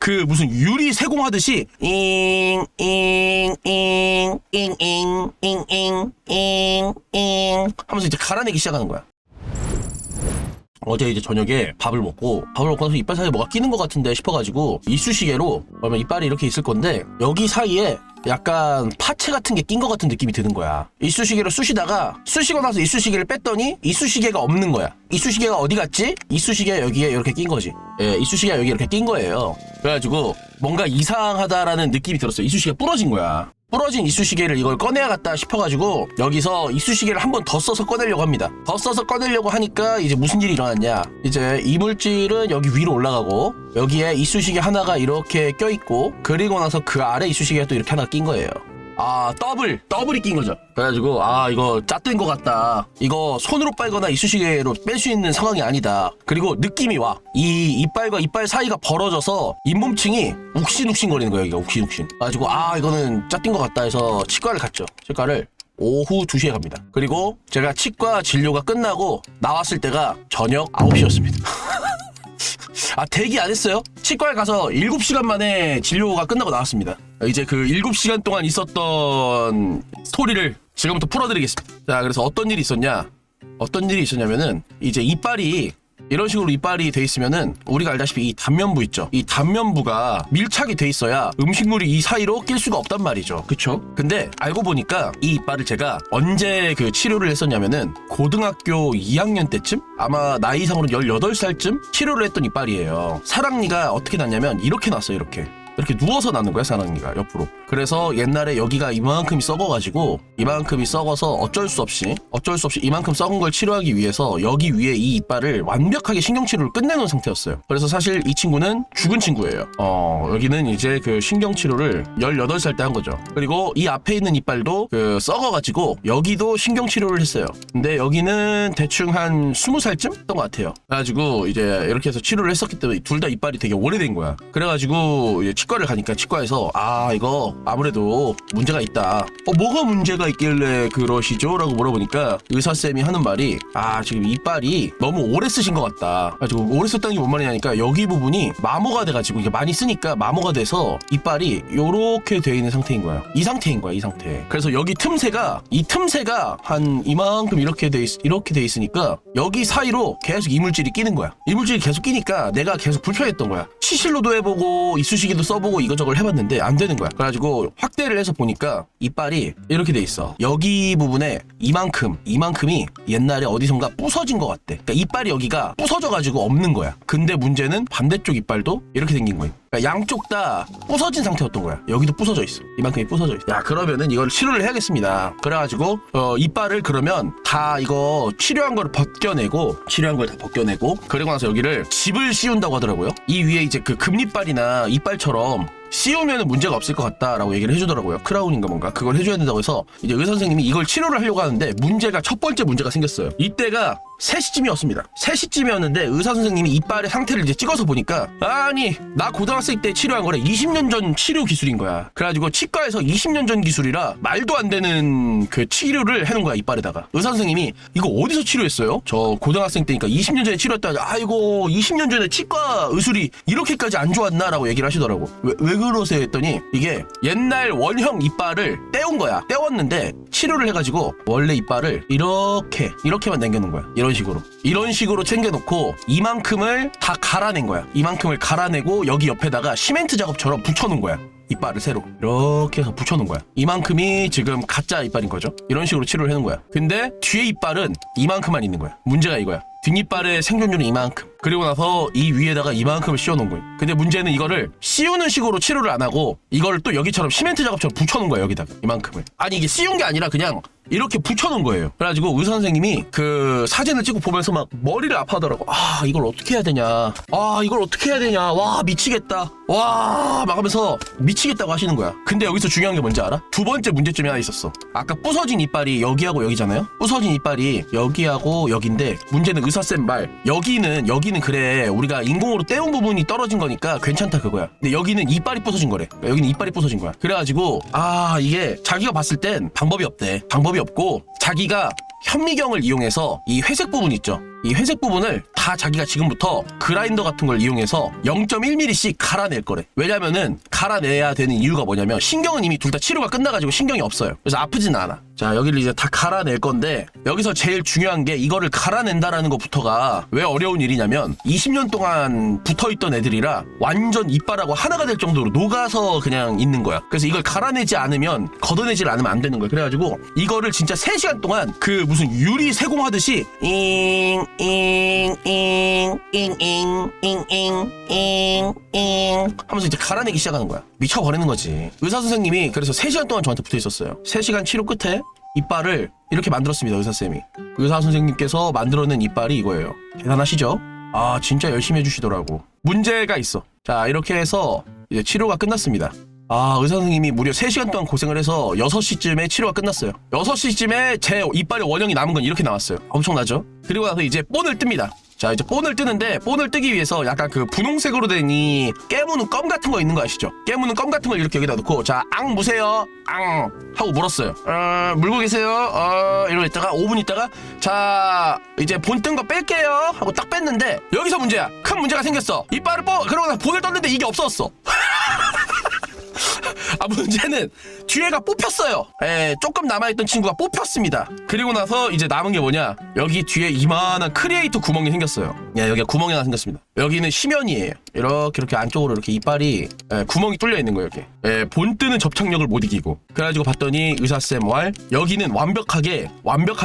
그 무슨 유리 세공하듯이 하면서 이제 갈아내기 시작하는 거야. 어제 이제 저녁에 밥을 먹고 나서 이빨 사이에 뭐가 끼는 것 같은데 싶어가지고 이쑤시개로 그러면 이빨이 이렇게 있을 건데 여기 사이에 약간 파채 같은 게 낀 것 같은 느낌이 드는 거야. 이쑤시개로 쑤시다가 쑤시고 나서 이쑤시개를 뺐더니 이쑤시개가 없는 거야. 이쑤시개가 어디 갔지? 이쑤시개가 여기에 이렇게 낀 거지. 예, 이쑤시개가 여기 이렇게 낀 거예요. 그래가지고 뭔가 이상하다라는 느낌이 들었어요. 이쑤시개가 부러진 거야. 부러진 이쑤시개를 이걸 꺼내야겠다 싶어가지고 여기서 이쑤시개를 한 번 더 써서 꺼내려고 합니다. 더 써서 꺼내려고 하니까 이제 무슨 일이 일어났냐. 이제 이물질은 여기 위로 올라가고 여기에 이쑤시개 하나가 이렇게 껴있고 그리고 나서 그 아래 이쑤시개가 또 이렇게 하나 낀 거예요. 아, 더블이 낀 거죠. 그래가지고 이거 짰된 것 같다. 이거 손으로 빨거나 이쑤시개로 뺄 수 있는 상황이 아니다. 그리고 느낌이 와. 이 이빨과 이빨 사이가 벌어져서 잇몸층이 욱신욱신거리는 거예요. 여기가 욱신욱신. 그래가지고 이거는 짰된 것 같다 해서 치과를 갔죠. 치과를 오후 2시에 갑니다. 그리고 제가 치과 진료가 끝나고 나왔을 때가 저녁 9시였습니다. 대기 안 했어요. 치과에 가서 7시간 만에 진료가 끝나고 나왔습니다. 이제 그 7시간 동안 있었던 스토리를 지금부터 풀어드리겠습니다. 자, 그래서 어떤 일이 있었냐면은 이제 이빨이 이런 식으로 이빨이 돼 있으면은 우리가 알다시피 이 단면부 있죠. 이 단면부가 밀착이 돼 있어야 음식물이 이 사이로 낄 수가 없단 말이죠. 그쵸? 근데 알고 보니까 이 이빨을 제가 언제 그 치료를 했었냐면은 고등학교 2학년 때쯤? 아마 나이상으로 18살쯤 치료를 했던 이빨이에요. 사랑니가 어떻게 났냐면 이렇게 났어요. 이렇게 누워서 나는 거야, 사랑니가 옆으로. 그래서 옛날에 여기가 이만큼이 썩어가지고 이만큼이 썩어서 어쩔 수 없이 이만큼 썩은 걸 치료하기 위해서 여기 위에 이 이빨을 완벽하게 신경치료를 끝내놓은 상태였어요. 그래서 사실 이 친구는 죽은 친구예요. 여기는 이제 그 신경치료를 18살 때 한 거죠. 그리고 이 앞에 있는 이빨도 그 썩어가지고 여기도 신경치료를 했어요. 근데 여기는 대충 한 20살쯤 했던 것 같아요. 그래가지고 이제 이렇게 해서 치료를 했었기 때문에 둘 다 이빨이 되게 오래된 거야. 그래가지고 이제 치과를 가니까 치과에서 이거 아무래도 문제가 있다. 뭐가 문제가 있길래 그러시죠? 라고 물어보니까 의사쌤이 하는 말이 지금 이빨이 너무 오래 쓰신 것 같다. 그래가지고 오래 썼다는 게 뭔 말이냐니까 여기 부분이 마모가 돼가지고 이게 많이 쓰니까 마모가 돼서 이빨이 요렇게 돼 있는 상태인 거야. 이 상태인 거야, 이 상태. 그래서 여기 틈새가 한 이만큼 이렇게 돼 있으니까 여기 사이로 계속 이물질이 끼는 거야. 이물질이 계속 끼니까 내가 계속 불편했던 거야. 치실로도 해보고 이쑤시개도 써보고 이거저걸 해봤는데 안 되는 거야. 그래가지고 확대를 해서 보니까 이빨이 이렇게 돼 있어. 여기 부분에 이만큼이 옛날에 어디선가 부서진 것 같대. 그러니까 이빨이 여기가 부서져가지고 없는 거야. 근데 문제는 반대쪽 이빨도 이렇게 생긴 거야. 그러니까 양쪽 다 부서진 상태였던 거야. 여기도 부서져 있어. 이만큼이 부서져 있어. 그러면은 이걸 치료를 해야겠습니다. 그래가지고 이빨을 그러면 다 이거 치료한 걸 다 벗겨내고 그리고 나서 여기를 집을 씌운다고 하더라고요. 이 위에 이제 그 금리빨이나 이빨처럼 씌우면 문제가 없을 것 같다라고 얘기를 해주더라고요. 크라운인가 뭔가 그걸 해줘야 된다고 해서 이제 의사 선생님이 이걸 치료를 하려고 하는데 첫 번째 문제가 생겼어요. 이때가 3시쯤이었습니다. 3시쯤이었는데 의사 선생님이 이빨의 상태를 이제 찍어서 보니까 나 고등학생 때 치료한 거래. 20년 전 치료 기술인 거야. 그래가지고 치과에서 20년 전 기술이라 말도 안 되는 그 치료를 해놓은 거야, 이빨에다가. 의사 선생님이 이거 어디서 치료했어요? 저 고등학생 때니까 20년 전에 치료했다. 아이고 20년 전에 치과 의술이 이렇게까지 안 좋았나? 라고 얘기를 하시더라고. 왜 그러세요? 했더니 이게 옛날 원형 이빨을 떼온 거야. 떼웠는데 치료를 해가지고 원래 이빨을 이렇게만 남겨놓은 거야. 이런 식으로 챙겨놓고 이만큼을 다 갈아낸 거야. 이만큼을 갈아내고 여기 옆에다가 시멘트 작업처럼 붙여놓은 거야. 이빨을 새로 이렇게 해서 붙여놓은 거야. 이만큼이 지금 가짜 이빨인 거죠. 이런 식으로 치료를 해놓은 거야. 근데 뒤에 이빨은 이만큼만 있는 거야. 문제가 이거야. 뒷이빨의 생존율은 이만큼. 그리고 나서 이 위에다가 이만큼을 씌워놓은 거예요. 근데 문제는 이거를 씌우는 식으로 치료를 안 하고 이거를 또 여기처럼 시멘트 작업처럼 붙여놓은 거예요. 여기다가 이만큼을. 이게 씌운 게 아니라 그냥 이렇게 붙여놓은 거예요. 그래가지고 의사 선생님이 그 사진을 찍고 보면서 막 머리를 아파하더라고. 이걸 어떻게 해야 되냐. 와, 미치겠다. 막 하면서 미치겠다고 하시는 거야. 근데 여기서 중요한 게 뭔지 알아? 두 번째 문제점이 하나 있었어. 아까 부서진 이빨이 여기하고 여기잖아요? 부서진 이빨이 여기하고 여기인데 문제는 의사쌤 말 여기는 그래 우리가 인공으로 떼운 부분이 떨어진 거니까 괜찮다 그거야. 근데 여기는 이빨이 부서진 거래. 여기는 이빨이 부서진 거야. 그래가지고 이게 자기가 봤을 땐 방법이 없대. 방법이 없고 자기가 현미경을 이용해서 이 회색 부분 있죠? 이 회색 부분을 다 자기가 지금부터 그라인더 같은 걸 이용해서 0.1mm씩 갈아낼 거래. 왜냐면은 갈아내야 되는 이유가 뭐냐면 신경은 이미 둘 다 치료가 끝나가지고 신경이 없어요. 그래서 아프진 않아. 자, 여기를 이제 다 갈아낼 건데 여기서 제일 중요한 게 이거를 갈아낸다라는 것부터가 왜 어려운 일이냐면 20년 동안 붙어있던 애들이라 완전 이빨하고 하나가 될 정도로 녹아서 그냥 있는 거야. 그래서 이걸 갈아내지 않으면 걷어내지 않으면 안 되는 거야. 그래가지고 이거를 진짜 3시간 동안 그 무슨 유리 세공하듯이 하면서 이제 갈아내기 시작하는 거야. 미쳐버리는 거지. 의사 선생님이 그래서 3시간 동안 저한테 붙어 있었어요. 3시간 치료 끝에 이빨을 이렇게 만들었습니다. 의사쌤이. 의사 선생님께서 만들어낸 이빨이 이거예요. 대단하시죠? 아, 진짜 열심히 해주시더라고. 문제가 있어. 자, 이렇게 해서 이제 치료가 끝났습니다. 아, 의사 선생님이 무려 3시간 동안 고생을 해서 6시쯤에 치료가 끝났어요. 6시쯤에 제 이빨의 원형이 남은 건 이렇게 나왔어요. 엄청나죠? 그리고 나서 이제 본을 뜹니다. 자, 이제 본을 뜨는데 본을 뜨기 위해서 약간 그 분홍색으로 된 이 깨무는 껌 같은 거 있는 거 아시죠? 깨무는 껌 같은 걸 이렇게 여기다 놓고 자, 앙 무세요. 앙 하고 물었어요. 물고 계세요. 이러고 있다가 5분 있다가 자, 이제 본 뜬 거 뺄게요 하고 딱 뺐는데 여기서 문제야. 큰 문제가 생겼어. 이빨을 그러고 나서 본을 떴는데 이게 없어졌어. 아, 문제는 뒤에가 뽑혔어요. 조금 남아있던 친구가 뽑혔습니다. 그리고 나서 이제 남은 게 뭐냐, 여기 뒤에 이만한 크리에이터 구멍이 생겼어요. 여기가 구멍이 하나 생겼습니다. 여기는 심연이에요. 이렇게 안쪽으로 이렇게 이빨이 구멍이 뚫려 있는 거예요. 여기 본 뜨는 접착력을 못 이기고. 그래가지고 봤더니 의사쌤 여기는 완벽하게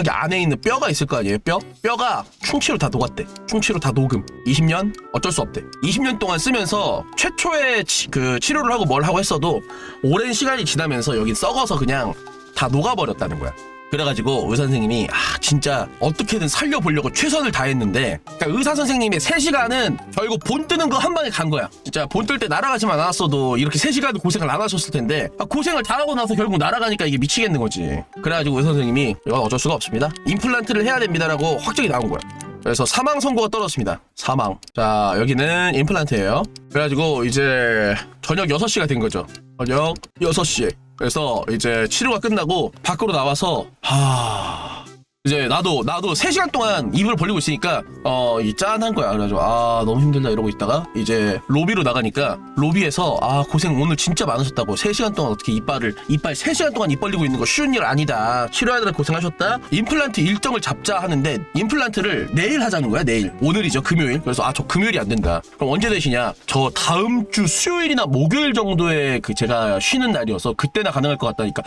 안에 있는 뼈가 있을 거 아니에요. 뼈가 충치로 다 녹았대. 충치로 다 녹음. 20년 어쩔 수 없대. 20년 동안 쓰면서 최초의 그 치료를 하고 뭘 하고 했어도 오랜 시간이 지나면서 여기 썩어서 그냥 다 녹아버렸다는 거야. 그래가지고 의사 선생님이 진짜 어떻게든 살려보려고 최선을 다했는데, 그러니까 의사 선생님의 3시간은 결국 본 뜨는 거 한 방에 간 거야. 진짜 본 뜰 때 날아가지만 않았어도 이렇게 3시간 고생을 안 하셨을 텐데 고생을 다 하고 나서 결국 날아가니까 이게 미치겠는 거지. 그래가지고 의사 선생님이 이건 어쩔 수가 없습니다. 임플란트를 해야 됩니다라고 확정이 나온 거야. 그래서 사망 선고가 떨어졌습니다. 사망. 자, 여기는 임플란트예요. 그래가지고 이제 저녁 6시가 된 거죠. 저녁 6시. 그래서 이제 치료가 끝나고 밖으로 나와서 이제 나도 3시간 동안 입을 벌리고 있으니까 이 짠한 거야. 그래가지고 너무 힘들다 이러고 있다가 이제 로비로 나가니까 로비에서 고생 오늘 진짜 많으셨다고, 3시간 동안 어떻게 이빨 3시간 동안 입 벌리고 있는 거 쉬운 일 아니다, 치료하느라 고생하셨다, 임플란트 일정을 잡자 하는데 임플란트를 내일 하자는 거야. 내일. 오늘이죠, 금요일. 그래서 저 금요일이 안 된다. 그럼 언제 되시냐, 저 다음 주 수요일이나 목요일 정도에 그 제가 쉬는 날이어서 그때나 가능할 것 같다니까.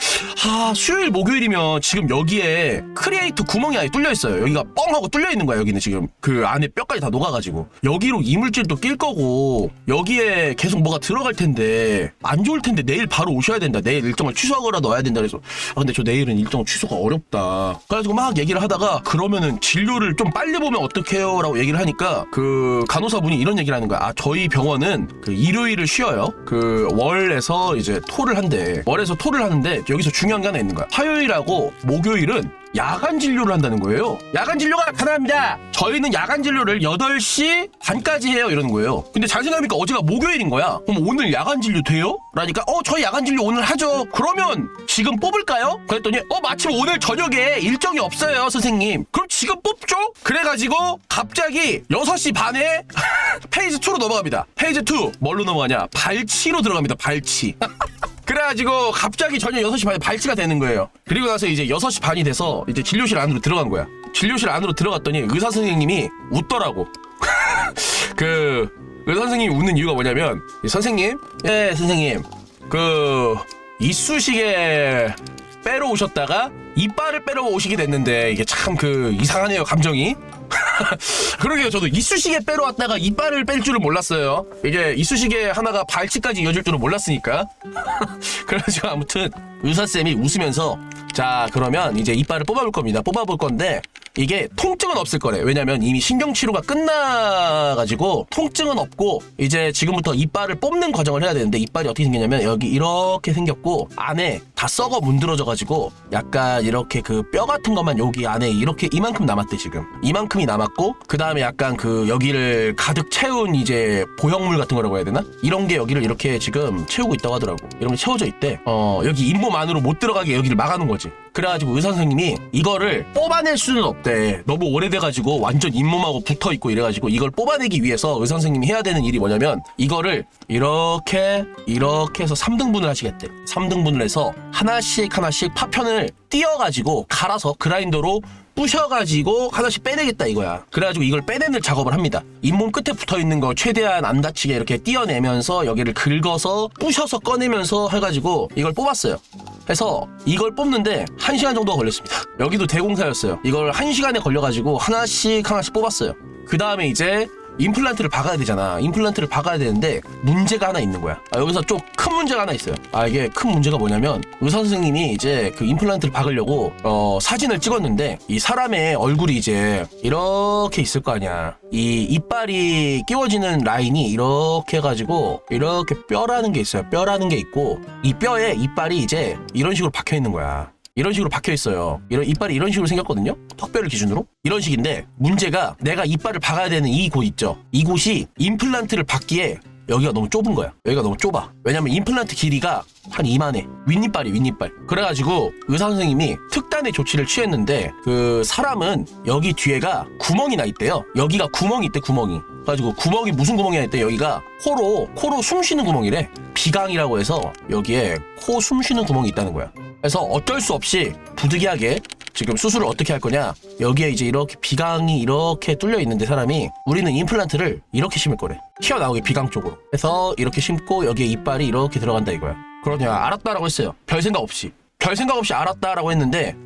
수요일 목요일이면 지금 여기에 크리에이터 구멍이 아예 뚫려 있어요. 여기가 뻥 하고 뚫려 있는 거야. 여기는 지금 그 안에 뼈까지 다 녹아가지고 여기로 이물질도 낄 거고 여기에 계속 뭐가 들어갈 텐데 안 좋을 텐데 내일 바로 오셔야 된다. 내일 일정을 취소하거나 넣어야 된다. 그래서 근데 저 내일은 일정 취소가 어렵다. 그래가지고 막 얘기를 하다가 그러면은 진료를 좀 빨리 보면 어떡해요? 라고 얘기를 하니까 그 간호사분이 이런 얘기를 하는 거야. 저희 병원은 그 일요일을 쉬어요. 그 월에서 이제 토를 한대. 월에서 토를 하는데 여기서 중요한 게 하나 있는 거야. 화요일하고 목요일은 야간 진료를 한다는 거예요. 야간 진료가 가능합니다. 저희는 야간 진료를 8시 반까지 해요. 이러는 거예요. 근데 잘 생각해보니까 어제가 목요일인 거야. 그럼 오늘 야간 진료 돼요? 라니까 저희 야간 진료 오늘 하죠. 그러면 지금 뽑을까요? 그랬더니 마침 오늘 저녁에 일정이 없어요 선생님. 그럼 지금 뽑죠? 그래가지고 갑자기 6시 반에 페이지 2로 넘어갑니다. 페이지 2 뭘로 넘어가냐, 발치로 들어갑니다. 발치. 그래가지고 갑자기 저녁 6시 반에 발치가 되는 거예요. 그리고 나서 이제 6시 반이 돼서 이제 진료실 안으로 들어간 거야. 진료실 안으로 들어갔더니 의사 선생님이 웃더라고. 그 의사 선생님이 웃는 이유가 뭐냐면, 선생님, 선생님, 그 이쑤시개 빼러 오셨다가 이빨을 빼러 오시게 됐는데 이게 참 그 이상하네요, 감정이. 그러게요. 저도 이쑤시개 빼러 왔다가 이빨을 뺄 줄은 몰랐어요. 이게 이쑤시개 하나가 발치까지 이어질 줄은 몰랐으니까. 그래가지고 아무튼 의사쌤이 웃으면서 자, 그러면 이제 이빨을 뽑아볼 겁니다. 뽑아볼 건데 이게 통증은 없을 거래. 왜냐면 이미 신경치료가 끝나가지고 통증은 없고 이제 지금부터 이빨을 뽑는 과정을 해야 되는데, 이빨이 어떻게 생겼냐면 여기 이렇게 생겼고 안에 다 썩어 문드러져가지고 약간 이렇게 그 뼈 같은 것만 여기 안에 이렇게 이만큼 남았대. 지금 이만큼이 남았고 그 다음에 약간 그 여기를 가득 채운 이제 보형물 같은 거라고 해야 되나? 이런 게 여기를 이렇게 지금 채우고 있다고 하더라고. 이런 게 채워져 있대. 여기 잇몸 안으로 못 들어가게 여기를 막아놓은 거지. 그래가지고 의사 선생님이 이거를 뽑아낼 수는 없대. 너무 오래돼가지고 완전 잇몸하고 붙어있고 이래가지고 이걸 뽑아내기 위해서 의사 선생님이 해야 되는 일이 뭐냐면 이거를 이렇게 해서 3등분을 하시겠대. 3등분을 해서 하나씩 파편을 띄어가지고 갈아서 그라인더로 부셔가지고 하나씩 빼내겠다 이거야. 그래가지고 이걸 빼내는 작업을 합니다. 잇몸 끝에 붙어있는 거 최대한 안 다치게 이렇게 띄어내면서 여기를 긁어서 부셔서 꺼내면서 해가지고 이걸 뽑았어요. 해서 이걸 뽑는데 1시간 정도가 걸렸습니다. 여기도 대공사였어요. 이걸 1시간에 걸려가지고 하나씩 뽑았어요. 그 다음에 이제 임플란트를 박아야 되잖아. 임플란트를 박아야 되는데 문제가 하나 있는 거야. 여기서 좀 큰 문제가 하나 있어요. 이게 큰 문제가 뭐냐면 의사 선생님이 이제 그 임플란트를 박으려고 사진을 찍었는데 이 사람의 얼굴이 이제 이렇게 있을 거 아니야. 이 이빨이 끼워지는 라인이 이렇게 해가지고 이렇게 뼈라는 게 있어요. 뼈라는 게 있고 이 뼈에 이빨이 이제 이런 식으로 박혀 있는 거야. 이런 식으로 박혀 있어요. 이빨이 이런 식으로 생겼거든요. 턱뼈를 기준으로 이런 식인데 문제가 내가 이빨을 박아야 되는 이곳 있죠. 이곳이 임플란트를 박기에 여기가 너무 좁은 거야. 여기가 너무 좁아. 왜냐면 임플란트 길이가 한 이만해. 윗니빨이. 그래가지고 의사 선생님이 특단의 조치를 취했는데 그 사람은 여기 뒤에가 구멍이 나 있대요. 여기가 구멍이 있대. 구멍이. 그래가지고 구멍이 무슨 구멍이 나 있대. 여기가 코로 숨 쉬는 구멍이래. 비강이라고 해서 여기에 코 숨 쉬는 구멍이 있다는 거야. 그래서 어쩔 수 없이 부득이하게 지금 수술을 어떻게 할 거냐. 여기에 이제 이렇게 비강이 이렇게 뚫려 있는데 사람이 우리는 임플란트를 이렇게 심을 거래. 튀어나오게 비강 쪽으로. 그래서 이렇게 심고 여기에 이빨이 이렇게 들어간다 이거야. 그러냐 알았다라고 했어요. 별 생각 없이 알았다라고 했는데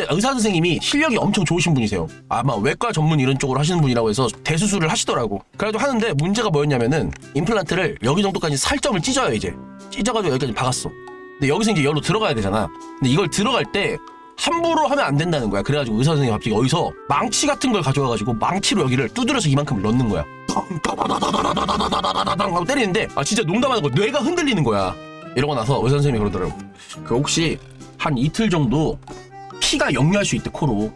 의사 선생님이 실력이 엄청 좋으신 분이세요. 아마 외과 전문 이런 쪽으로 하시는 분이라고 해서 대수술을 하시더라고. 그래도 하는데 문제가 뭐였냐면은 임플란트를 여기 정도까지 살점을 찢어요. 이제 찢어가지고 여기까지 박았어. 근데 여기서 이제 열로 들어가야 되잖아. 근데 이걸 들어갈 때 함부로 하면 안 된다는 거야. 그래가지고 의사 선생님이 갑자기 어디서 망치 같은 걸 가져와가지고 망치로 여기를 두드려서 이만큼을 넣는 거야. 하고 때리는데 진짜 농담하는 거 뇌가 흔들리는 거야. 이러고 나서 의사 선생님이 그러더라고. 그 혹시 한 이틀 정도 피가 역류할 수 있대 코로.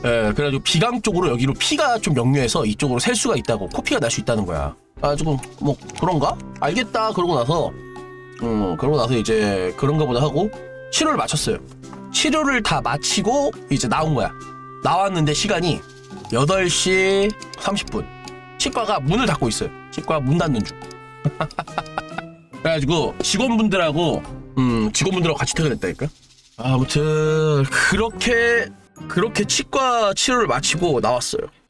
그래가지고 비강 쪽으로 여기로 피가 좀 역류해서 이쪽으로 셀 수가 있다고. 코피가 날 수 있다는 거야. 조금 뭐 그런가? 알겠다. 그러고 나서 이제 그런가 보다 하고 치료를 마쳤어요. 치료를 다 마치고 이제 나온 거야. 나왔는데 시간이 8시 30분. 치과가 문을 닫고 있어요. 치과 문 닫는 중. 그래가지고 직원분들하고 같이 퇴근했다니까. 아무튼 그렇게 치과 치료를 마치고 나왔어요.